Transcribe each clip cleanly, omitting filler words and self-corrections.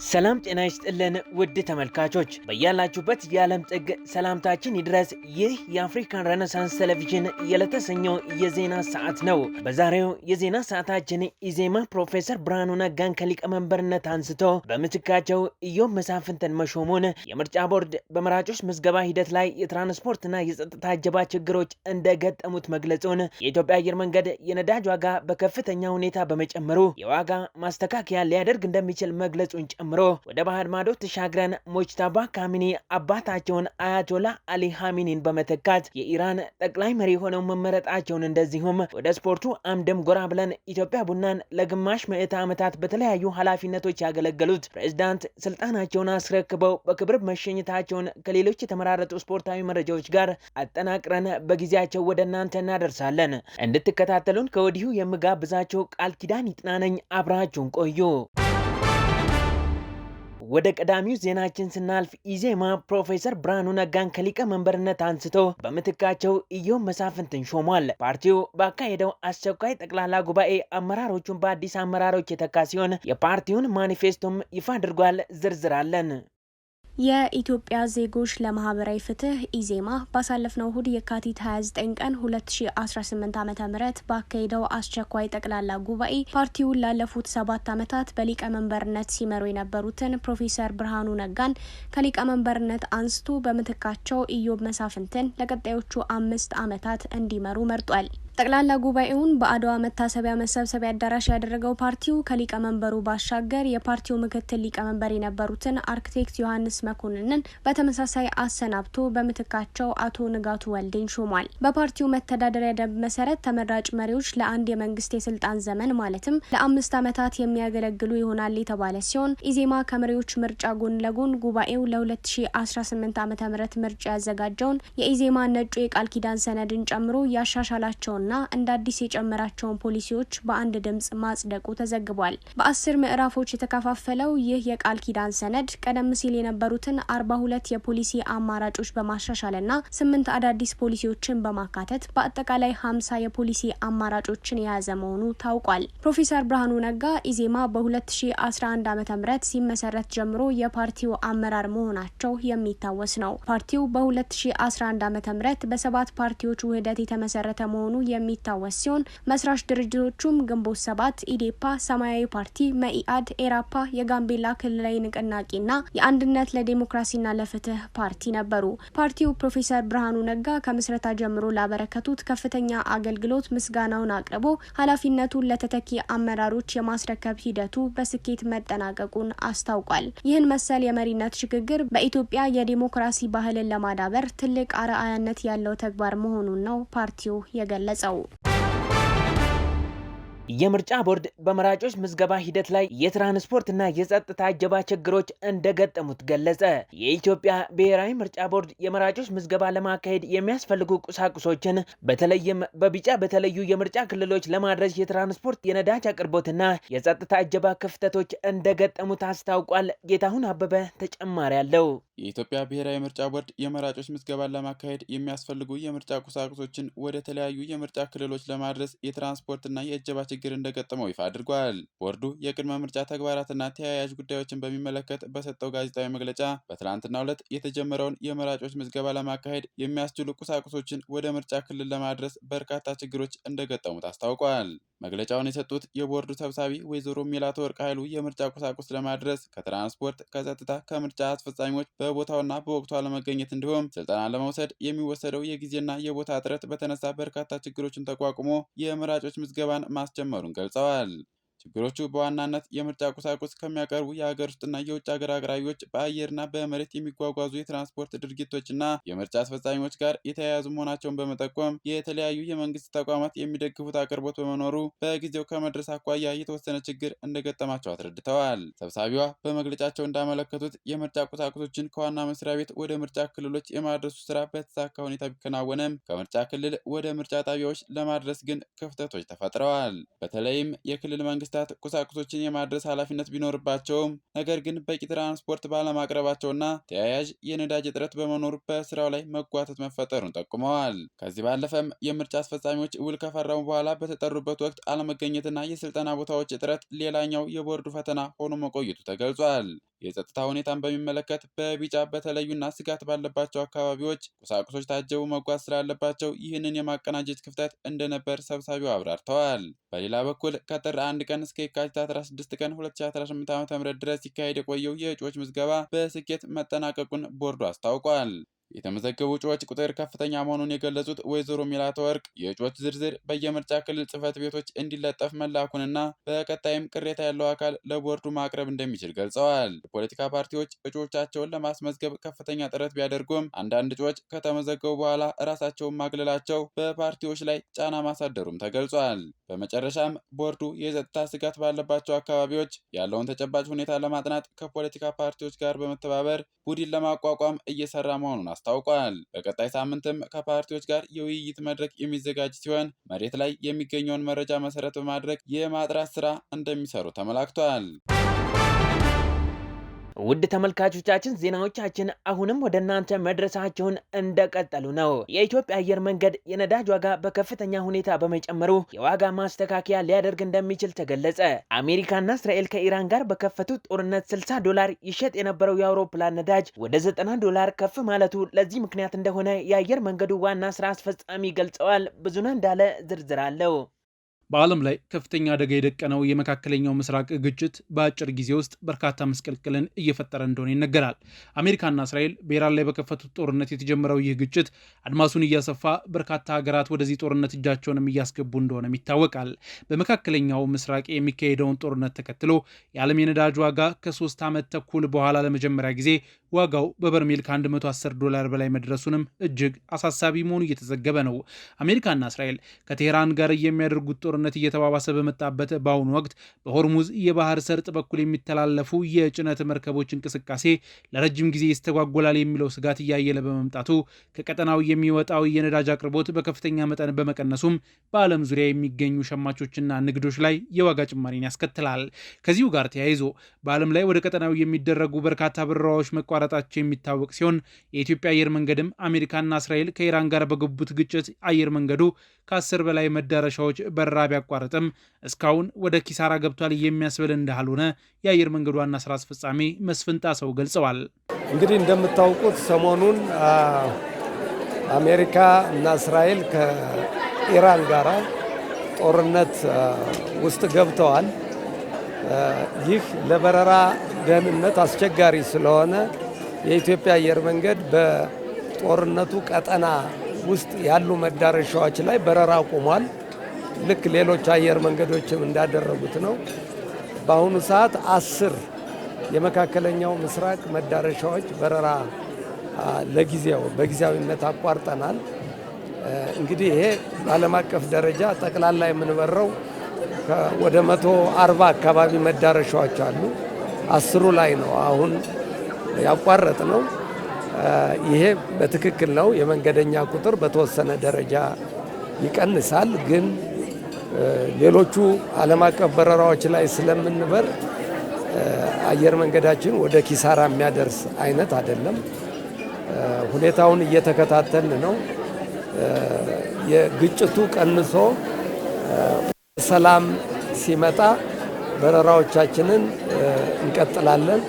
ሰላም ጤና ይስጥልን ውድ ተመልካቾች በያላችሁበት የዓለም ጥግ ሰላምታችን ይድረስ። ይህ የአፍሪካን ሬኔሳንስ ቴሌቪዥን የለተሰኘው የዜና ሰዓት ነው። በዛሬው የዜና ሰዓታችን ኢዜማ ፕሮፌሰር ብርሃኑ ነጋን ከሊቀመንበርነት አንስቶ በምትካቸው ኢዮብ መሳፍንትን መሾሙን፣ የምርጫ ቦርድ በመራጮች ምዝገባ ሂደት ላይ የትራንስፖርትና የጸጥታ እጀባ ችግሮች እንደገጠሙት መግለጹን፣ የኢትዮጵያ አየር መንገድ የነዳጅ ዋጋ በከፍተኛ ሁኔታ በመጨመሩ የዋጋ ማስተካከያ ሊያደርግ እንደሚችል መግለጹን ጨምሮ ወደ ባህር ማዶ ተሻግረን ሙጅተባ ካሚኒ አባታቸውን አያቶላ አሊ ኻሜኒን በመተካት የኢራን ጠቅላይ መሪ ሆነው መመረጣቸውን፣ እንደዚሁም ወደ ስፖርቱ አምድም ጎራ ብለን ኢትዮጵያ ቡናን ለግማሽ ምዕተ ዓመታት በተለያዩ ኃላፊነቶች ያገለገሉት ፕሬዝዳንት ስልጣናቸውን አስረክበው በክብር መሸኘታቸውን ከሌሎች የተመራረጡ ስፖርታዊ መረጃዎች ጋር አጠናቅረን በጊዜያቸው ወደ እናንተ እናደርሳለን። እንድትከታተሉን ከወዲሁ የምጋብዛቸው ቃል ኪዳን ይጥናነኝ። አብራችሁን ቆዩ። ወደ ቀዳሚው ዜናችን ስናልፍ ኢዜማ ፕሮፌሰር ብርሃኑ ነጋን ከሊቀመንበርነት አንስቶ በምትካቸው ኢዮብ መሳፍንትን ሾሟል። ፓርቲው ባካሄደው አስቸኳይ ጠቅላላ ጉባኤ አመራሮቹን በአዲስ አመራሮች የተካ ሲሆን የፓርቲውን ማኒፌስቶም ይፋ አድርጓል። ዝርዝር አለን። የኢትዮጵያ ዜጎች ለማህበራዊ ፍትህ ኢዜማ ባሳለፍነው እሁድ የካቲት 29 ቀን 2018 ዓ.ም ባካሄደው አስቸኳይ ጠቅላላ ጉባኤ ፓርቲውን ላለፉት 7 ዓመታት በሊቀመንበርነት ሲመሩ የነበሩትን ፕሮፌሰር ብርሃኑ ነጋን ከሊቀመንበርነት አንስቶ በምትካቸው ኢዮብ መሳፍንትን ለቀጣዮቹ 5 ዓመታት እንዲመሩ መርጧል። ጠቅላላ ጉባኤውን በአድዋ መታሰቢያ መሰብሰቢያ አዳራሽ ያደረገው ፓርቲው ከሊቀመንበሩ ባሻገር የፓርቲው ምክትል ሊቀመንበር የነበሩትን አርክቴክት ዮሐንስ መኮንንን በተመሳሳይ አሰናብቶ በምትካቸው አቶ ንጋቱ ወልዴን ሾሟል። በፓርቲው መተዳደሪያ ደንብ መሰረት ተመራጭ መሪዎች ለአንድ የመንግስት የስልጣን ዘመን ማለትም ለ5 ዓመታት የሚያገለግሉ ይሆናል የተባለ ሲሆን ኢዜማ ከመሪዎች ምርጫ ጎን ለጎን ጉባኤው ለ2018 ዓ.ም ምርጫ ያዘጋጀውን የኢዜማ ነጩ የቃል ኪዳን ሰነድን ጨምሮ ያሻሻላቸውን ና እንደ አዲስ የጨመራቸውን ፖሊሲዎች በአንድ ድምጽ ማጽደቁ ተዘግቧል። በ10 ምዕራፎች የተከፋፈለው ይህ የቃል ኪዳን ሰነድ ቀደም ሲል የነበሩትን 42 የፖሊሲ አማራጮች በማሻሻልና 8 አዳዲስ ፖሊሲዎችን በማካተት በአጠቃላይ 50 የፖሊሲ አማራጮችን የያዘ መሆኑ ታውቋል። ፕሮፌሰር ብርሃኑ ነጋ ኢዜማ በ2011 ዓ.ም ሲመሰረት ጀምሮ የፓርቲው አመራር መሆናቸው የሚታወስ ነው። ፓርቲው በ2011 ዓ.ም በ7 ፓርቲዎች ውህደት የተመሰረተ መሆኑ የሚታወስ ሲሆን መስራች ድርጅቶቹም ግንቦት 7፣ ኢዴፓ፣ ሰማያዊ ፓርቲ፣ መኢአድ፣ ኤራፓ፣ የጋምቤላ ክልላዊ ንቅናቄና የአንድነት ለዲሞክራሲና ለፍትህ ፓርቲ ነበሩ። ፓርቲው ፕሮፌሰር ብርሃኑ ነጋ ከምስረታ ጀምሮ ላበረከቱት ከፍተኛ አገልግሎት ምስጋናውን አቅርቦ ኃላፊነቱን ለተተኪ አመራሮች የማስረከብ ሂደቱ በስኬት መጠናቀቁን አስታውቋል። ይህን መሰል የመሪነት ሽግግር በኢትዮጵያ የዲሞክራሲ ባህልን ለማዳበር ትልቅ አርአያነት ያለው ተግባር መሆኑን ነው ፓርቲው የገለጸው። የምርጫ ቦርድ በመራጮች ምዝገባ ሂደት ላይ የትራንስፖርትና የጸጥታ እጀባ ችግሮች እንደገጠሙት ገለጸ። የኢትዮጵያ ብሔራዊ ምርጫ ቦርድ የመራጮች ምዝገባ ለማካሄድ የሚያስፈልጉ ቁሳቁሶችን በተለይም በቢጫ በተለዩ የምርጫ ክልሎች ለማድረስ የትራንስፖርት የነዳጅ አቅርቦትና የጸጥታ እጀባ ክፍተቶች እንደገጠሙት አስታውቋል። ጌታሁን አበበ ተጨማሪ አለው። የኢትዮጵያ ብሔራዊ ምርጫ ቦርድ የመራጮች ምዝገባን ለማካሄድ የሚያስፈልጉ የምርጫ ቁሳቁሶችን ወደ ተለያዩ የምርጫ ክልሎች ለማድረስ የትራንስፖርትና የእጀባ ችግር እንደገጠመው ይፋ አድርጓል። ቦርዱ የቅድመ ምርጫ ተግባራትና ተያያዥ ጉዳዮችን በሚመለከት በሰጠው ጋዜጣዊ መግለጫ በትናንትናው ዕለት የተጀመረውን የመራጮች ምዝገባ ለማካሄድ የሚያስችሉ ቁሳቁሶችን ወደ ምርጫ ክልል ለማድረስ በርካታ ችግሮች እንደገጠሙት አስታውቋል። መግለጫውን የሰጡት የቦርዱ ሰብሳቢ ወይዘሮ ሜላትወርቅ ኃይሉ የምርጫ ቁሳቁስ ለማድረስ ከትራንስፖርት፣ ከጸጥታ፣ ከምርጫ አስፈጻሚዎች በቦታውና በወቅቱ አለመገኘት እንዲሁም ስልጠና ለመውሰድ የሚወሰደው የጊዜና የቦታ እጥረት በተነሳ በርካታ ችግሮችን ተቋቁሞ የመራጮች ምዝገባን ማስጀመሩን ገልጸዋል። ችግሮቹ በዋናነት የምርጫ ቁሳቁስ ከሚያቀርቡ የሀገር ውስጥና የውጭ ሀገር አቅራቢዎች በአየርና በመሬት የሚጓጓዙ የትራንስፖርት ድርጅቶችና የምርጫ አስፈጻሚዎች ጋር የተያያዙ መሆናቸውን በመጠቆም የተለያዩ የመንግስት ተቋማት የሚደግፉት አቅርቦት በመኖሩ በጊዜው ከመድረስ አኳያ የተወሰነ ችግር እንደገጠማቸው አስረድተዋል። ሰብሳቢዋ በመግለጫቸው እንዳመለከቱት የምርጫ ቁሳቁሶችን ከዋና መስሪያ ቤት ወደ ምርጫ ክልሎች የማድረሱ ስራ በተሳካ ሁኔታ ቢከናወንም ከምርጫ ክልል ወደ ምርጫ ጣቢያዎች ለማድረስ ግን ክፍተቶች ተፈጥረዋል። በተለይም የክልል መንግስታት ቁሳቁሶችን የማድረስ ኃላፊነት ቢኖርባቸውም ነገር ግን በቂ ትራንስፖርት ባለማቅረባቸውና ተያያዥ የነዳጅ እጥረት በመኖሩ በስራው ላይ መጓተት መፈጠሩን ጠቁመዋል። ከዚህ ባለፈም የምርጫ አስፈጻሚዎች ውል ከፈረሙ በኋላ በተጠሩበት ወቅት አለመገኘትና የስልጠና ቦታዎች እጥረት ሌላኛው የቦርዱ ፈተና ሆኖ መቆየቱ ተገልጿል። የጸጥታ ሁኔታን በሚመለከት በቢጫ በተለዩና ስጋት ባለባቸው አካባቢዎች ቁሳቁሶች ታጀቡ መጓዝ ስላለባቸው ይህንን የማቀናጀት ክፍተት እንደነበር ሰብሳቢው አብራርተዋል። በሌላ በኩል ከጥር 1 ቀን እስከ የካቲት 16 ቀን 2018 ዓ.ም ድረስ ሲካሄድ የቆየው የእጩዎች ምዝገባ በስኬት መጠናቀቁን ቦርዱ አስታውቋል። የተመዘገቡ እጩዎች ቁጥር ከፍተኛ መሆኑን የገለጹት ወይዘሮ ሜላትወርቅ የእጩዎች ዝርዝር በየምርጫ ክልል ጽሕፈት ቤቶች እንዲለጠፍ መላኩንና በቀጣይም ቅሬታ ያለው አካል ለቦርዱ ማቅረብ እንደሚችል ገልጸዋል። የፖለቲካ ፓርቲዎች እጩዎቻቸውን ለማስመዝገብ ከፍተኛ ጥረት ቢያደርጉም አንዳንድ እጩዎች ከተመዘገቡ በኋላ ራሳቸውን ማግለላቸው በፓርቲዎች ላይ ጫና ማሳደሩም ተገልጿል። በመጨረሻም ቦርዱ የጸጥታ ስጋት ባለባቸው አካባቢዎች ያለውን ተጨባጭ ሁኔታ ለማጥናት ከፖለቲካ ፓርቲዎች ጋር በመተባበር ቡድን ለማቋቋም እየሰራ መሆኑን አስታውቋል። በቀጣይ ሳምንትም ከፓርቲዎች ጋር የውይይት መድረክ የሚዘጋጅ ሲሆን መሬት ላይ የሚገኘውን መረጃ መሰረት በማድረግ የማጥራት ስራ እንደሚሰሩ ተመላክቷል። ውድ ተመልካቾቻችን ዜናዎቻችን አሁንም ወደ እናንተ መድረሳቸውን እንደቀጠሉ ነው። የኢትዮጵያ አየር መንገድ የነዳጅ ዋጋ በከፍተኛ ሁኔታ በመጨመሩ የዋጋ ማስተካከያ ሊያደርግ እንደሚችል ተገለጸ። አሜሪካና እስራኤል ከኢራን ጋር በከፈቱት ጦርነት $60 ይሸጥ የነበረው የአውሮፕላን ነዳጅ ወደ $90 ከፍ ማለቱ ለዚህ ምክንያት እንደሆነ የአየር መንገዱ ዋና ስራ አስፈጻሚ ገልጸዋል። ብዙነህ እንዳለ ዝርዝር አለው። በዓለም ላይ ከፍተኛ አደጋ የደቀነው የመካከለኛው ምስራቅ ግጭት በአጭር ጊዜ ውስጥ በርካታ መስቀልቅልን እየፈጠረ እንደሆነ ይነገራል። አሜሪካና እስራኤል በኢራን ላይ በከፈቱት ጦርነት የተጀመረው ይህ ግጭት አድማሱን እያሰፋ በርካታ ሀገራት ወደዚህ ጦርነት እጃቸውንም እያስገቡ እንደሆነም ይታወቃል። በመካከለኛው ምስራቅ የሚካሄደውን ጦርነት ተከትሎ የዓለም የነዳጅ ዋጋ ከ3 ዓመት ተኩል በኋላ ለመጀመሪያ ጊዜ ዋጋው በበርሜል $110 በላይ መድረሱንም እጅግ አሳሳቢ መሆኑ እየተዘገበ ነው። አሜሪካና እስራኤል ከቴህራን ጋር የሚያደርጉት ጦርነት እየተባባሰ በመጣበት በአሁኑ ወቅት በሆርሙዝ የባህር ሰርጥ በኩል የሚተላለፉ የጭነት መርከቦች እንቅስቃሴ ለረጅም ጊዜ ይስተጓጎላል የሚለው ስጋት እያየለ በመምጣቱ ከቀጠናው የሚወጣው የነዳጅ አቅርቦት በከፍተኛ መጠን በመቀነሱም በዓለም ዙሪያ የሚገኙ ሸማቾችና ንግዶች ላይ የዋጋ ጭማሪን ያስከትላል። ከዚሁ ጋር ተያይዞ በዓለም ላይ ወደ ቀጠናው የሚደረጉ በርካታ በረራዎች መቋረጣቸው የሚታወቅ ሲሆን የኢትዮጵያ አየር መንገድም አሜሪካና እስራኤል ከኢራን ጋር በገቡት ግጭት አየር መንገዱ ከ10 በላይ መዳረሻዎች በረራ ቢያቋርጥም እስካሁን ወደ ኪሳራ ገብቷል የሚያስብል እንዳልሆነ የአየር መንገዱ ዋና ስራ አስፈጻሚ መስፍን ጣሰው ገልጸዋል። እንግዲህ እንደምታውቁት ሰሞኑን አሜሪካ እና እስራኤል ከኢራን ጋር ጦርነት ውስጥ ገብተዋል። ይህ ለበረራ ደህንነት አስቸጋሪ ስለሆነ የኢትዮጵያ አየር መንገድ በጦርነቱ ቀጠና ውስጥ ያሉ መዳረሻዎች ላይ በረራ ቆሟል። ልክ ሌሎች አየር መንገዶችም እንዳደረጉት ነው። በአሁኑ ሰዓት 10 የመካከለኛው ምስራቅ መዳረሻዎች በረራ ለጊዜው በጊዜያዊነት አቋርጠናል። እንግዲህ ይሄ በዓለም አቀፍ ደረጃ ጠቅላላ የምንበረው ወደ 140 አካባቢ መዳረሻዎች አሉ። 10ሩ ላይ ነው አሁን ያቋረጥ ነው። ይሄ በትክክል ነው። የመንገደኛ ቁጥር በተወሰነ ደረጃ ይቀንሳል። ግን ሌሎቹ ዓለም አቀፍ በረራዎች ላይ ስለምንበር አየር መንገዳችን ወደ ኪሳራ የሚያደርስ አይነት አይደለም። ሁኔታውን እየተከታተልን ነው። የግጭቱ ቀንሶ ሰላም ሲመጣ በረራዎቻችንን እንቀጥላለን።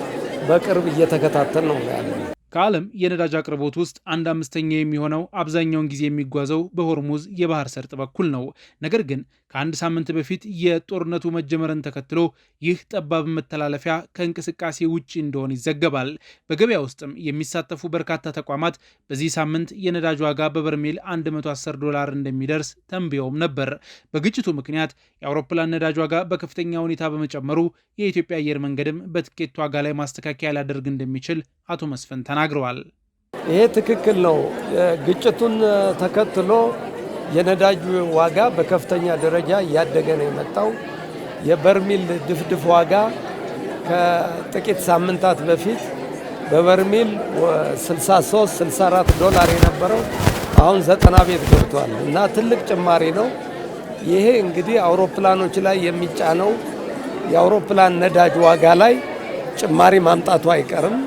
በቅርብ እየተከታተል ነው ያለን። ከዓለም የነዳጅ አቅርቦት ውስጥ 1/5 የሚሆነው አብዛኛውን ጊዜ የሚጓዘው በሆርሙዝ የባህር ሰርጥ በኩል ነው። ነገር ግን ከአንድ ሳምንት በፊት የጦርነቱ መጀመርን ተከትሎ ይህ ጠባብ መተላለፊያ ከእንቅስቃሴ ውጭ እንደሆነ ይዘገባል። በገበያ ውስጥም የሚሳተፉ በርካታ ተቋማት በዚህ ሳምንት የነዳጅ ዋጋ በበርሜል $110 እንደሚደርስ ተንብየውም ነበር። በግጭቱ ምክንያት የአውሮፕላን ነዳጅ ዋጋ በከፍተኛ ሁኔታ በመጨመሩ የኢትዮጵያ አየር መንገድም በትኬት ዋጋ ላይ ማስተካከያ ሊያደርግ እንደሚችል አቶ መስፍን ተናግረዋል። ይሄ ትክክል ነው። ግጭቱን ተከትሎ የነዳጅ ዋጋ በከፍተኛ ደረጃ እያደገ ነው የመጣው። የበርሚል ድፍድፍ ዋጋ ከጥቂት ሳምንታት በፊት በበርሚል $63-64 የነበረው አሁን 90 ቤት ገብቷል እና ትልቅ ጭማሪ ነው። ይሄ እንግዲህ አውሮፕላኖች ላይ የሚጫነው የአውሮፕላን ነዳጅ ዋጋ ላይ ጭማሪ ማምጣቱ አይቀርም።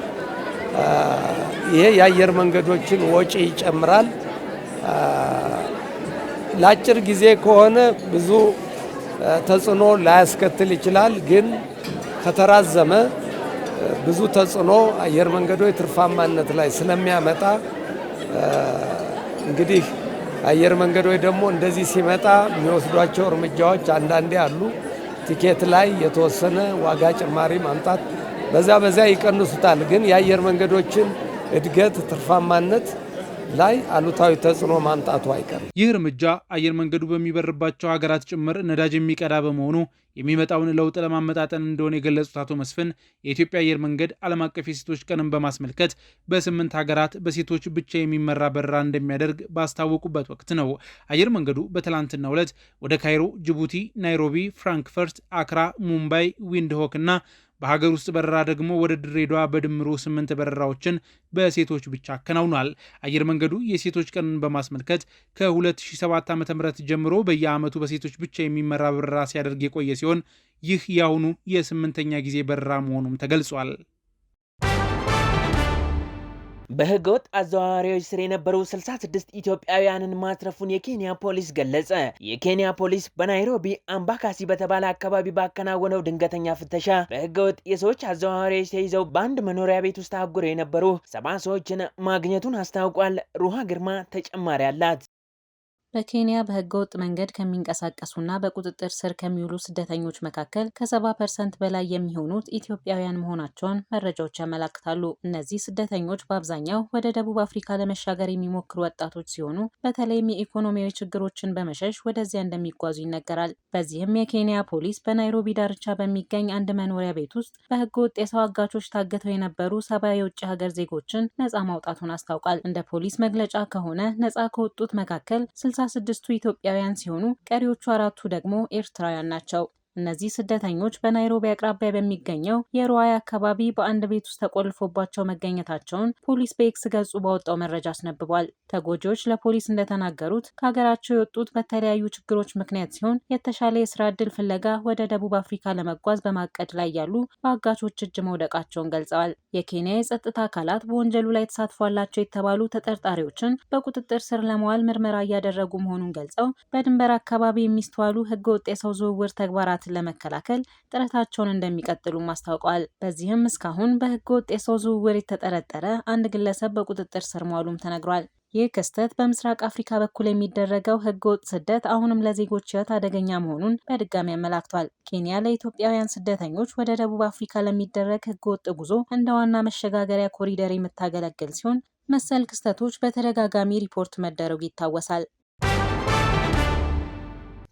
ይሄ የአየር መንገዶችን ወጪ ይጨምራል። ለአጭር ጊዜ ከሆነ ብዙ ተጽዕኖ ላያስከትል ይችላል። ግን ከተራዘመ ብዙ ተጽዕኖ አየር መንገዶች ትርፋማነት ላይ ስለሚያመጣ እንግዲህ አየር መንገዶች ደግሞ እንደዚህ ሲመጣ የሚወስዷቸው እርምጃዎች አንዳንዴ አሉ። ቲኬት ላይ የተወሰነ ዋጋ ጭማሪ ማምጣት በዛ ይቀንሱታል። ግን የአየር መንገዶችን እድገት ትርፋማነት ላይ አሉታዊ ተጽዕኖ ማምጣቱ አይቀርም። ይህ እርምጃ አየር መንገዱ በሚበርባቸው ሀገራት ጭምር ነዳጅ የሚቀዳ በመሆኑ የሚመጣውን ለውጥ ለማመጣጠን እንደሆነ የገለጹት አቶ መስፍን የኢትዮጵያ አየር መንገድ ዓለም አቀፍ የሴቶች ቀንን በማስመልከት በ8 ሀገራት በሴቶች ብቻ የሚመራ በረራ እንደሚያደርግ ባስታወቁበት ወቅት ነው። አየር መንገዱ በትላንትናው ዕለት ወደ ካይሮ፣ ጅቡቲ፣ ናይሮቢ፣ ፍራንክፈርት፣ አክራ፣ ሙምባይ፣ ዊንድሆክ እና በሀገር ውስጥ በረራ ደግሞ ወደ ድሬዳዋ በድምሩ 8 በረራዎችን በሴቶች ብቻ አከናውኗል። አየር መንገዱ የሴቶች ቀንን በማስመልከት ከ2007 ዓ.ም ጀምሮ በየዓመቱ በሴቶች ብቻ የሚመራ በረራ ሲያደርግ የቆየ ሲሆን ይህ የአሁኑ የ8ኛ ጊዜ በረራ መሆኑም ተገልጿል። በህገወጥ አዘዋዋሪዎች ስር የነበሩ 66 ኢትዮጵያውያንን ማትረፉን የኬንያ ፖሊስ ገለጸ። የኬንያ ፖሊስ በናይሮቢ አምባካሲ በተባለ አካባቢ ባከናወነው ድንገተኛ ፍተሻ በህገወጥ የሰዎች አዘዋዋሪዎች ተይዘው በአንድ መኖሪያ ቤት ውስጥ ታጉረው የነበሩ 70 ሰዎችን ማግኘቱን አስታውቋል። ሩሃ ግርማ ተጨማሪ አላት። በኬንያ በህገወጥ መንገድ ከሚንቀሳቀሱና በቁጥጥር ስር ከሚውሉ ስደተኞች መካከል ከ70% በላይ የሚሆኑት ኢትዮጵያውያን መሆናቸውን መረጃዎች ያመላክታሉ። እነዚህ ስደተኞች በአብዛኛው ወደ ደቡብ አፍሪካ ለመሻገር የሚሞክሩ ወጣቶች ሲሆኑ በተለይም የኢኮኖሚያዊ ችግሮችን በመሸሽ ወደዚያ እንደሚጓዙ ይነገራል። በዚህም የኬንያ ፖሊስ በናይሮቢ ዳርቻ በሚገኝ አንድ መኖሪያ ቤት ውስጥ በህገወጥ የሰው አጋቾች ታግተው የነበሩ 70 የውጭ ሀገር ዜጎችን ነጻ ማውጣቱን አስታውቋል። እንደ ፖሊስ መግለጫ ከሆነ ነጻ ከወጡት መካከል 66ቱ ኢትዮጵያውያን ሲሆኑ ቀሪዎቹ 4ቱ ደግሞ ኤርትራውያን ናቸው። እነዚህ ስደተኞች በናይሮቢ አቅራቢያ በሚገኘው የሩዋይ አካባቢ በአንድ ቤት ውስጥ ተቆልፎባቸው መገኘታቸውን ፖሊስ በኤክስ ገጹ ባወጣው መረጃ አስነብቧል። ተጎጂዎች ለፖሊስ እንደተናገሩት ከሀገራቸው የወጡት በተለያዩ ችግሮች ምክንያት ሲሆን የተሻለ የስራ ዕድል ፍለጋ ወደ ደቡብ አፍሪካ ለመጓዝ በማቀድ ላይ ያሉ በአጋቾች እጅ መውደቃቸውን ገልጸዋል። የኬንያ የጸጥታ አካላት በወንጀሉ ላይ ተሳትፎ አላቸው የተባሉ ተጠርጣሪዎችን በቁጥጥር ስር ለማዋል ምርመራ እያደረጉ መሆኑን ገልጸው በድንበር አካባቢ የሚስተዋሉ ህገወጥ የሰው ዝውውር ተግባራት ለመከላከል ጥረታቸውን እንደሚቀጥሉም አስታውቀዋል። በዚህም እስካሁን በህገወጥ የሰው ዝውውር የተጠረጠረ አንድ ግለሰብ በቁጥጥር ስር መዋሉም ተነግሯል። ይህ ክስተት በምስራቅ አፍሪካ በኩል የሚደረገው ህገወጥ ስደት አሁንም ለዜጎች ህይወት አደገኛ መሆኑን በድጋሚ አመላክቷል። ኬንያ ለኢትዮጵያውያን ስደተኞች ወደ ደቡብ አፍሪካ ለሚደረግ ህገወጥ ጉዞ እንደ ዋና መሸጋገሪያ ኮሪደር የምታገለግል ሲሆን መሰል ክስተቶች በተደጋጋሚ ሪፖርት መደረጉ ይታወሳል።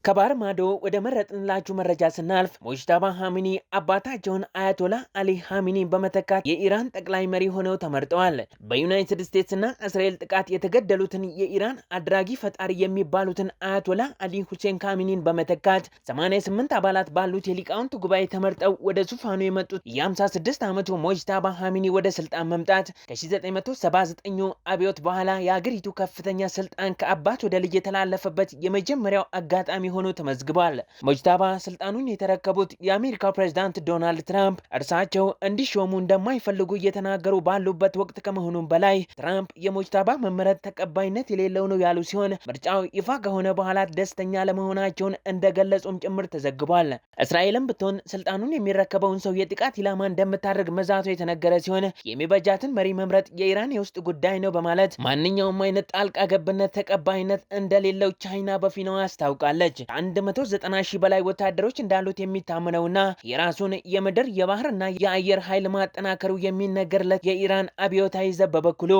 ከባህር ማዶ ወደ መረጥንላችሁ መረጃ ስናልፍ ሙጅተባ ሐሚኒ አባታቸውን አያቶላ አሊ ሐሚኒ በመተካት የኢራን ጠቅላይ መሪ ሆነው ተመርጠዋል። በዩናይትድ ስቴትስና እስራኤል ጥቃት የተገደሉትን የኢራን አድራጊ ፈጣሪ የሚባሉትን አያቶላ አሊ ሁሴን ኻሜኒን በመተካት 88 አባላት ባሉት የሊቃውንት ጉባኤ ተመርጠው ወደ ዙፋኑ የመጡት የ56 ዓመቱ ሙጅተባ ሐሚኒ ወደ ስልጣን መምጣት ከ1979 አብዮት በኋላ የአገሪቱ ከፍተኛ ስልጣን ከአባት ወደ ልጅ የተላለፈበት የመጀመሪያው አጋጣሚ ሆኖ ተመዝግቧል። ሙጅተባ ስልጣኑን የተረከቡት የአሜሪካው ፕሬዝዳንት ዶናልድ ትራምፕ እርሳቸው እንዲሾሙ እንደማይፈልጉ እየተናገሩ ባሉበት ወቅት ከመሆኑም በላይ ትራምፕ የሙጅተባ መመረጥ ተቀባይነት የሌለው ነው ያሉ ሲሆን ምርጫው ይፋ ከሆነ በኋላ ደስተኛ ለመሆናቸውን እንደገለጹም ጭምር ተዘግቧል። እስራኤልም ብትሆን ስልጣኑን የሚረከበውን ሰው የጥቃት ኢላማ እንደምታደርግ መዛቱ የተነገረ ሲሆን የሚበጃትን መሪ መምረጥ የኢራን የውስጥ ጉዳይ ነው በማለት ማንኛውም አይነት ጣልቃ ገብነት ተቀባይነት እንደሌለው ቻይና በፊናዋ አስታውቃለች። 190 ሺህ በላይ ወታደሮች እንዳሉት የሚታመነውና የራሱን የምድር የባህርና የአየር ኃይል ማጠናከሩ የሚነገርለት የኢራን አብዮታዊ ዘብ በበኩሉ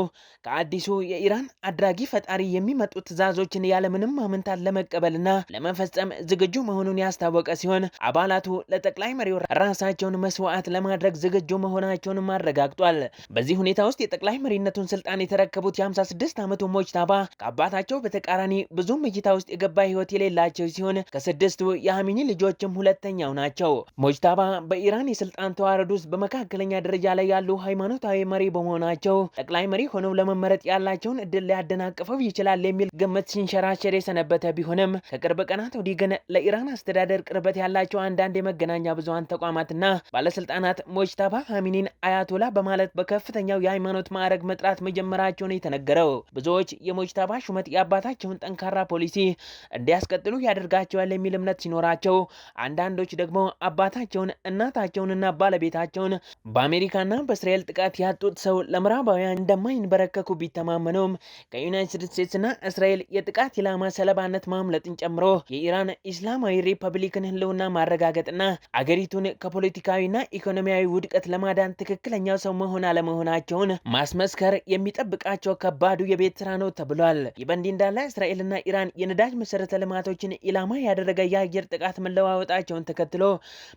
ከአዲሱ የኢራን አድራጊ ፈጣሪ የሚመጡ ትዕዛዞችን ያለምንም ማመንታት ለመቀበልና ለመፈጸም ዝግጁ መሆኑን ያስታወቀ ሲሆን አባላቱ ለጠቅላይ መሪው ራሳቸውን መስዋዕት ለማድረግ ዝግጁ መሆናቸውን አረጋግጧል። በዚህ ሁኔታ ውስጥ የጠቅላይ መሪነቱን ስልጣን የተረከቡት የ56 ዓመቱ ሙጅተባ ከአባታቸው በተቃራኒ ብዙም እይታ ውስጥ የገባ ህይወት የሌላቸው ሲሆን ከስድስቱ የሐሚኒ ልጆችም ሁለተኛው ናቸው። ሙጅተባ በኢራን የስልጣን ተዋረድ ውስጥ በመካከለኛ ደረጃ ላይ ያሉ ሃይማኖታዊ መሪ በመሆናቸው ጠቅላይ መሪ ሆነው ለመመረጥ ያላቸውን እድል ሊያደናቅፈው ይችላል የሚል ግምት ሲንሸራሸር የሰነበተ ቢሆንም ከቅርብ ቀናት ወዲህ ግን ለኢራን አስተዳደር ቅርበት ያላቸው አንዳንድ የመገናኛ ብዙሃን ተቋማትና ባለስልጣናት ሙጅተባ ሐሚኒን አያቶላ በማለት በከፍተኛው የሃይማኖት ማዕረግ መጥራት መጀመራቸውን የተነገረው ብዙዎች የሙጅተባ ሹመት የአባታቸውን ጠንካራ ፖሊሲ እንዲያስቀጥሉ ያደርጋቸዋል የሚል እምነት ሲኖራቸው፣ አንዳንዶች ደግሞ አባታቸውን እናታቸውንና ባለቤታቸውን በአሜሪካና በእስራኤል ጥቃት ያጡት ሰው ለምዕራባውያን እንደማይንበረከኩ ቢተማመኑም ከዩናይትድ ስቴትስና እስራኤል የጥቃት ኢላማ ሰለባነት ማምለጥን ጨምሮ የኢራን ኢስላማዊ ሪፐብሊክን ህልውና ማረጋገጥና አገሪቱን ከፖለቲካዊና ኢኮኖሚያዊ ውድቀት ለማዳን ትክክለኛው ሰው መሆን አለመሆናቸውን ማስመስከር የሚጠብቃቸው ከባዱ የቤት ስራ ነው ተብሏል። ይህ በእንዲህ እንዳለ እስራኤልና ኢራን የነዳጅ መሰረተ ልማቶችን ኢላማ ያደረገ የአየር ጥቃት መለዋወጣቸውን ተከትሎ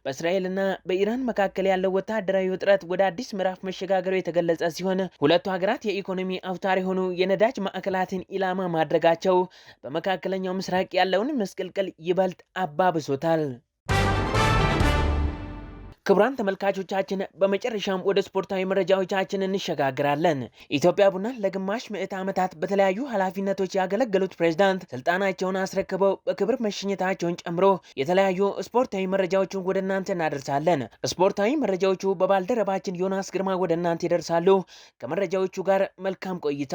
በእስራኤልና በኢራን መካከል ያለው ወታደራዊ ውጥረት ወደ አዲስ ምዕራፍ መሸጋገሩ የተገለጸ ሲሆን ሁለቱ ሀገራት የኢኮኖሚ አውታር የሆኑ የነዳጅ ማዕከላትን ኢላማ ማድረጋቸው በመካከለኛው ምስራቅ ያለውን መስቀልቅል ይበልጥ አባብሶታል። ክቡራን ተመልካቾቻችን በመጨረሻም ወደ ስፖርታዊ መረጃዎቻችን እንሸጋግራለን። ኢትዮጵያ ቡናን ለግማሽ ምዕተ ዓመታት በተለያዩ ኃላፊነቶች ያገለገሉት ፕሬዝዳንት ስልጣናቸውን አስረክበው በክብር መሸኘታቸውን ጨምሮ የተለያዩ ስፖርታዊ መረጃዎችን ወደ እናንተ እናደርሳለን። ስፖርታዊ መረጃዎቹ በባልደረባችን ዮናስ ግርማ ወደ እናንተ ይደርሳሉ። ከመረጃዎቹ ጋር መልካም ቆይታ።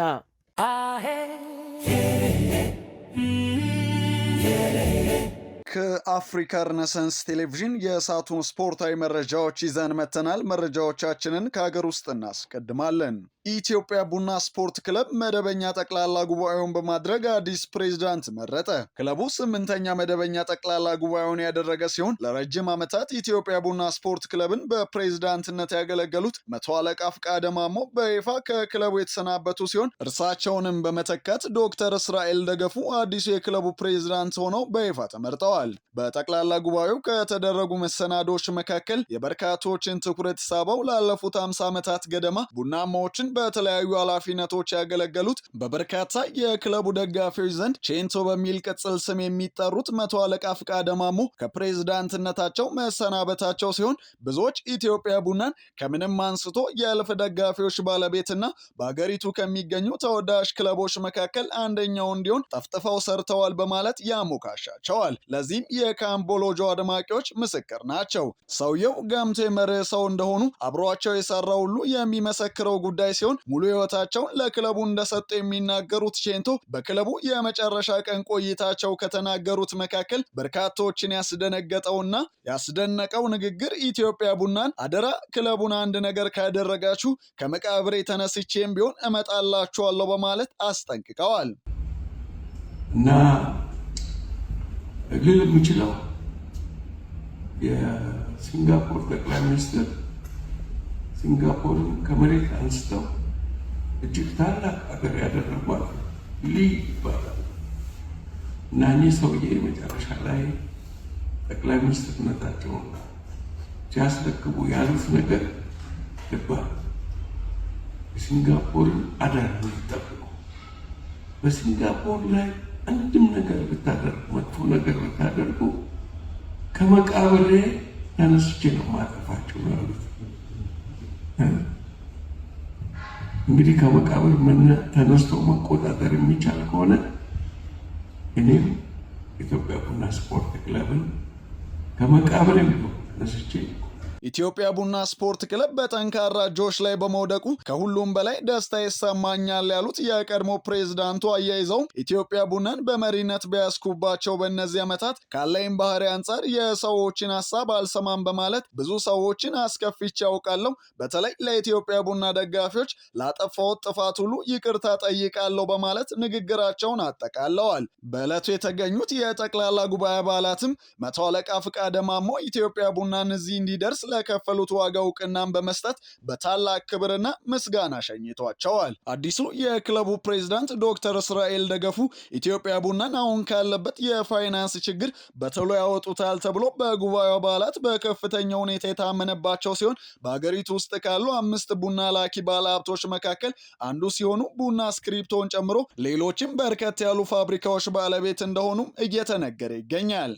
ከአፍሪካ ሬኔሳንስ ቴሌቪዥን የሰዓቱን ስፖርታዊ መረጃዎች ይዘን መተናል። መረጃዎቻችንን ከሀገር ውስጥ እናስቀድማለን። ኢትዮጵያ ቡና ስፖርት ክለብ መደበኛ ጠቅላላ ጉባኤውን በማድረግ አዲስ ፕሬዝዳንት መረጠ። ክለቡ 8ኛ መደበኛ ጠቅላላ ጉባኤውን ያደረገ ሲሆን ለረጅም ዓመታት ኢትዮጵያ ቡና ስፖርት ክለብን በፕሬዝዳንትነት ያገለገሉት መቶ አለቃ ፍቃደ ማሞ በይፋ ከክለቡ የተሰናበቱ ሲሆን እርሳቸውንም በመተካት ዶክተር እስራኤል ደገፉ አዲሱ የክለቡ ፕሬዝዳንት ሆነው በይፋ ተመርጠዋል። በጠቅላላ ጉባኤው ከተደረጉ መሰናዶች መካከል የበርካቶችን ትኩረት ሳበው ላለፉት 50 ዓመታት ገደማ ቡናማዎችን በተለያዩ ኃላፊነቶች ያገለገሉት በበርካታ የክለቡ ደጋፊዎች ዘንድ ቼንቶ በሚል ቅጽል ስም የሚጠሩት መቶ አለቃ ፍቃደ ማሞ ከፕሬዝዳንትነታቸው መሰናበታቸው ሲሆን ብዙዎች ኢትዮጵያ ቡናን ከምንም አንስቶ የእልፍ ደጋፊዎች ባለቤትና በአገሪቱ ከሚገኙ ተወዳጅ ክለቦች መካከል አንደኛው እንዲሆን ጠፍጥፈው ሰርተዋል በማለት ያሞካሻቸዋል። ለዚህም የካምቦሎጆ አድማቂዎች ምስክር ናቸው። ሰውየው ጋምቴ መርህ ሰው እንደሆኑ አብሯቸው የሰራ ሁሉ የሚመሰክረው ጉዳይ ሲሆን ሙሉ ህይወታቸውን ለክለቡ እንደሰጡ የሚናገሩት ቼንቶ በክለቡ የመጨረሻ ቀን ቆይታቸው ከተናገሩት መካከል በርካቶችን ያስደነገጠውና ያስደነቀው ንግግር ኢትዮጵያ ቡናን አደራ ክለቡን አንድ ነገር ካደረጋችሁ ከመቃብሬ ተነስቼም ቢሆን እመጣላችኋለሁ በማለት አስጠንቅቀዋል። እና ልል የምችለው የሲንጋፖር ጠቅላይ ሚኒስትር ሲንጋፖርን ከመሬት አንስተው እጅግ ታላቅ ሀገር ያደረጓል ሊ ይባላል እና እኚህ ሰውዬ መጨረሻ ላይ ጠቅላይ ሚኒስትርነታቸውን ሲያስረክቡ ያሉት ነገር ልባ የሲንጋፖርን አዳር ይጠብቁ። በሲንጋፖር ላይ አንድም ነገር ብታደርጉ መጥፎ ነገር ብታደርጉ ከመቃብሬ ተነስቼ ነው ማጠፋቸው ነው ያሉት። እንግዲህ ከመቃብር ተነስቶ መቆጣጠር የሚቻል ከሆነ እኔም ኢትዮጵያ ቡና ስፖርት ክለብን ከመቃብር ተነስቼ ኢትዮጵያ ቡና ስፖርት ክለብ በጠንካራ እጆች ላይ በመውደቁ ከሁሉም በላይ ደስታ ይሰማኛል ያሉት የቀድሞ ፕሬዝዳንቱ አያይዘው ኢትዮጵያ ቡናን በመሪነት በያዝኩባቸው በእነዚህ ዓመታት ካለኝ ባህሪ አንጻር የሰዎችን ሀሳብ አልሰማም በማለት ብዙ ሰዎችን አስከፍቼ ያውቃለሁ። በተለይ ለኢትዮጵያ ቡና ደጋፊዎች ላጠፋሁት ጥፋት ሁሉ ይቅርታ ጠይቃለሁ በማለት ንግግራቸውን አጠቃለዋል። በዕለቱ የተገኙት የጠቅላላ ጉባኤ አባላትም መቶ አለቃ ፍቃደ ማሞ ኢትዮጵያ ቡናን እዚህ እንዲደርስ ለከፈሉት ዋጋ እውቅናን በመስጠት በታላቅ ክብርና ምስጋና ሸኝቷቸዋል። አዲሱ የክለቡ ፕሬዝዳንት ዶክተር እስራኤል ደገፉ ኢትዮጵያ ቡናን አሁን ካለበት የፋይናንስ ችግር በቶሎ ያወጡታል ተብሎ በጉባኤው አባላት በከፍተኛ ሁኔታ የታመነባቸው ሲሆን በሀገሪቱ ውስጥ ካሉ 5 ቡና ላኪ ባለሀብቶች መካከል አንዱ ሲሆኑ ቡና ስክሪፕቶን ጨምሮ ሌሎችም በርከት ያሉ ፋብሪካዎች ባለቤት እንደሆኑም እየተነገረ ይገኛል።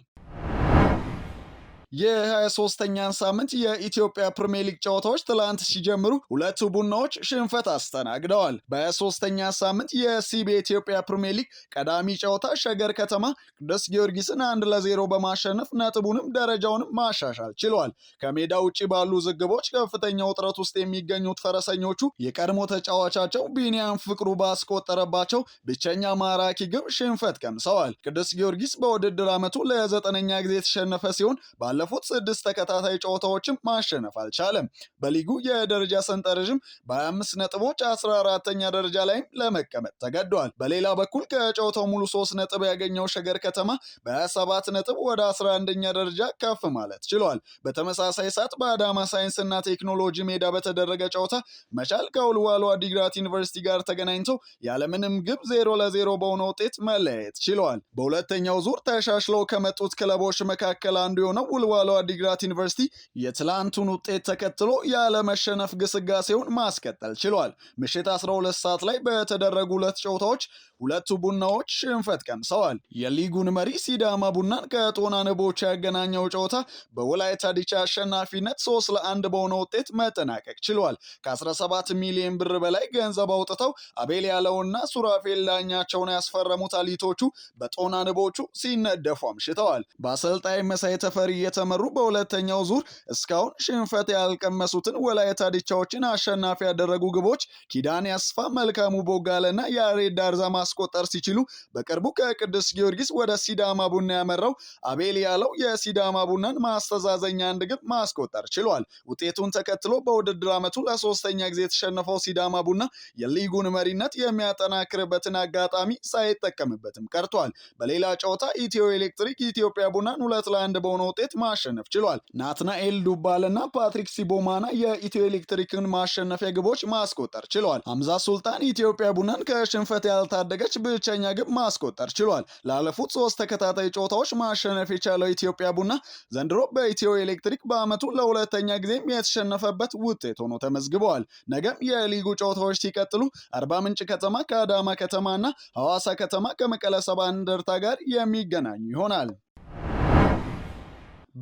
የ23ኛን ሳምንት የኢትዮጵያ ፕሪሚየር ሊግ ጨዋታዎች ትላንት ሲጀምሩ ሁለቱ ቡናዎች ሽንፈት አስተናግደዋል። በ23ኛ ሳምንት የሲቢ ኢትዮጵያ ፕሪሚየር ሊግ ቀዳሚ ጨዋታ ሸገር ከተማ ቅዱስ ጊዮርጊስን 1-0 በማሸነፍ ነጥቡንም ደረጃውንም ማሻሻል ችሏል። ከሜዳ ውጭ ባሉ ዝግቦች ከፍተኛ ውጥረት ውስጥ የሚገኙት ፈረሰኞቹ የቀድሞ ተጫዋቻቸው ቢኒያም ፍቅሩ ባስቆጠረባቸው ብቸኛ ማራኪ ግብ ሽንፈት ቀምሰዋል። ቅዱስ ጊዮርጊስ በውድድር ዓመቱ ለ9ኛ ጊዜ የተሸነፈ ሲሆን ባለፉት 6 ተከታታይ ጨዋታዎችም ማሸነፍ አልቻለም። በሊጉ የደረጃ ሰንጠረዥም በ25 ነጥቦች 14ኛ ደረጃ ላይም ለመቀመጥ ተገዷል። በሌላ በኩል ከጨዋታው ሙሉ 3 ነጥብ ያገኘው ሸገር ከተማ በ27 ነጥብ ወደ 11ኛ ደረጃ ከፍ ማለት ችሏል። በተመሳሳይ ሰዓት በአዳማ ሳይንስና ቴክኖሎጂ ሜዳ በተደረገ ጨዋታ መቻል ከወልዋሎ አዲግራት ዩኒቨርሲቲ ጋር ተገናኝተው ያለምንም ግብ 0-0 በሆነ ውጤት መለያየት ችለዋል። በሁለተኛው ዙር ተሻሽለው ከመጡት ክለቦች መካከል አንዱ የሆነው ወልዋሎ አዲግራት ዩኒቨርሲቲ የትላንቱን ውጤት ተከትሎ ያለመሸነፍ ግስጋሴውን ማስቀጠል ችሏል። ምሽት 12 ሰዓት ላይ በተደረጉ 2 ጨዋታዎች ሁለቱ ቡናዎች ሽንፈት ቀምሰዋል። የሊጉን መሪ ሲዳማ ቡናን ከጦና ንቦች ያገናኘው ጨዋታ በወላይታ ዲቻ አሸናፊነት 3-1 በሆነ ውጤት መጠናቀቅ ችሏል። ከ17 ሚሊዮን ብር በላይ ገንዘብ አውጥተው አቤል ያለውና ሱራፌል ዳኛቸውን ያስፈረሙት አሊቶቹ በጦና ንቦቹ ሲነደፉ አምሽተዋል። በአሰልጣኝ መሳይ ተፈሪ የተመሩ በሁለተኛው ዙር እስካሁን ሽንፈት ያልቀመሱትን ወላይታ ዲቻዎችን አሸናፊ ያደረጉ ግቦች ኪዳን ያስፋ፣ መልካሙ ቦጋለና ያሬድ ዳርዛ ማስቆጠር ሲችሉ በቅርቡ ከቅዱስ ጊዮርጊስ ወደ ሲዳማ ቡና ያመራው አቤል ያለው የሲዳማ ቡናን ማስተዛዘኛ 1 ግብ ማስቆጠር ችሏል። ውጤቱን ተከትሎ በውድድር ዓመቱ ለ3ኛ ጊዜ የተሸነፈው ሲዳማ ቡና የሊጉን መሪነት የሚያጠናክርበትን አጋጣሚ ሳይጠቀምበትም ቀርቷል። በሌላ ጨዋታ ኢትዮ ኤሌክትሪክ ኢትዮጵያ ቡናን 2-1 በሆነ ውጤት ማሸነፍ ችሏል። ናትናኤል ዱባልና ፓትሪክ ሲቦማና የኢትዮ ኤሌክትሪክን ማሸነፊያ ግቦች ማስቆጠር ችሏል። ሐምዛ ሱልጣን ኢትዮጵያ ቡናን ከሽንፈት ያልታደገች ብቸኛ ግብ ማስቆጠር ችሏል። ላለፉት 3 ተከታታይ ጨዋታዎች ማሸነፍ የቻለው ኢትዮጵያ ቡና ዘንድሮ በኢትዮ ኤሌክትሪክ በዓመቱ ለሁለተኛ ጊዜም የተሸነፈበት ውጤት ሆኖ ተመዝግበዋል። ነገም የሊጉ ጨዋታዎች ሲቀጥሉ አርባ ምንጭ ከተማ ከአዳማ ከተማና ሐዋሳ ከተማ ከመቀለ ሰባ እንደርታ ጋር የሚገናኙ ይሆናል።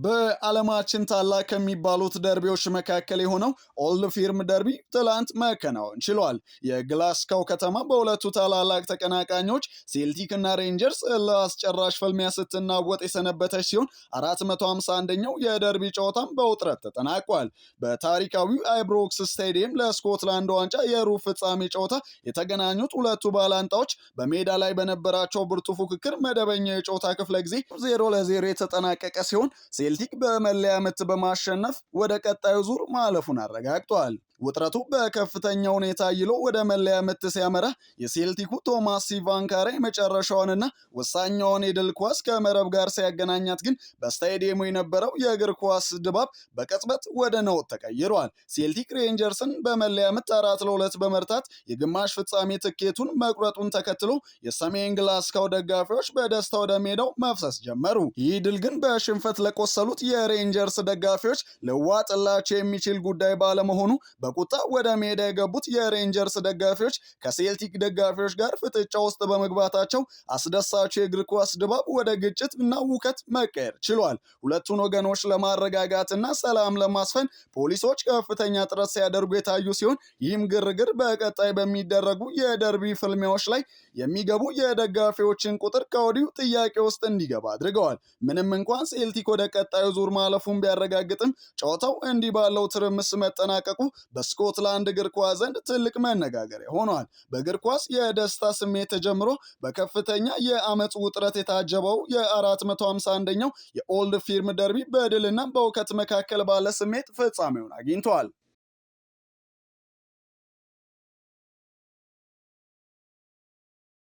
በዓለማችን ታላቅ ከሚባሉት ደርቢዎች መካከል የሆነው ኦልድ ፊርም ደርቢ ትላንት መከናወን ችሏል። የግላስኮው ከተማ በሁለቱ ታላላቅ ተቀናቃኞች ሴልቲክ እና ሬንጀርስ ለአስጨራሽ ፍልሚያ ስትናወጥ የሰነበተች ሲሆን 451ኛው የደርቢ ጨዋታም በውጥረት ተጠናቋል። በታሪካዊው አይብሮክስ ስታዲየም ለስኮትላንድ ዋንጫ የሩብ ፍጻሜ ጨዋታ የተገናኙት ሁለቱ ባላንጣዎች በሜዳ ላይ በነበራቸው ብርቱ ፉክክር መደበኛ የጨዋታ ክፍለ ጊዜ 0-0 የተጠናቀቀ ሲሆን ሴልቲክ በመለያ ምት በማሸነፍ ወደ ቀጣዩ ዙር ማለፉን አረጋግጧል። ውጥረቱ በከፍተኛ ሁኔታ ይሎ ወደ መለያ ምት ሲያመራ የሴልቲኩ ቶማስ ሲቫንካራ የመጨረሻውንና ወሳኛውን የድል ኳስ ከመረብ ጋር ሲያገናኛት ግን በስታዲየሙ የነበረው የእግር ኳስ ድባብ በቅጽበት ወደ ነውጥ ተቀይሯል። ሴልቲክ ሬንጀርስን በመለያ ምት 4-2 በመርታት የግማሽ ፍጻሜ ትኬቱን መቁረጡን ተከትሎ የሰሜን ግላስኮው ደጋፊዎች በደስታ ወደ ሜዳው መፍሰስ ጀመሩ። ይህ ድል ግን በሽንፈት ለቆሰሉት የሬንጀርስ ደጋፊዎች ልዋጥላቸው የሚችል ጉዳይ ባለመሆኑ በቁጣ ወደ ሜዳ የገቡት የሬንጀርስ ደጋፊዎች ከሴልቲክ ደጋፊዎች ጋር ፍጥጫ ውስጥ በመግባታቸው አስደሳቸው የእግር ኳስ ድባብ ወደ ግጭት እና ውከት መቀየር ችሏል። ሁለቱን ወገኖች ለማረጋጋትና ሰላም ለማስፈን ፖሊሶች ከፍተኛ ጥረት ሲያደርጉ የታዩ ሲሆን ይህም ግርግር በቀጣይ በሚደረጉ የደርቢ ፍልሚያዎች ላይ የሚገቡ የደጋፊዎችን ቁጥር ከወዲሁ ጥያቄ ውስጥ እንዲገባ አድርገዋል። ምንም እንኳን ሴልቲክ ወደ ቀጣዩ ዙር ማለፉን ቢያረጋግጥም ጨዋታው እንዲህ ባለው ትርምስ መጠናቀቁ በስኮትላንድ እግር ኳስ ዘንድ ትልቅ መነጋገሪያ ሆኗል። በእግር ኳስ የደስታ ስሜት ተጀምሮ በከፍተኛ የአመፅ ውጥረት የታጀበው የ451ኛው የኦልድ ፊርም ደርቢ በድልና በውከት መካከል ባለ ስሜት ፍጻሜውን አግኝቷል።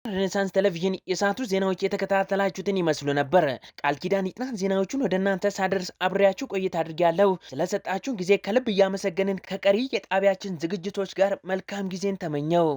ሬኔሳንስ ቴሌቪዥን የሰዓቱ ዜናዎች የተከታተላችሁትን ይመስሉ ነበር። ቃል ኪዳን ይጥናት ዜናዎቹን ወደ እናንተ ሳደርስ አብሬያችሁ ቆይታ አድርጌያለሁ። ስለሰጣችሁን ጊዜ ከልብ እያመሰገንን ከቀሪ የጣቢያችን ዝግጅቶች ጋር መልካም ጊዜን ተመኘው።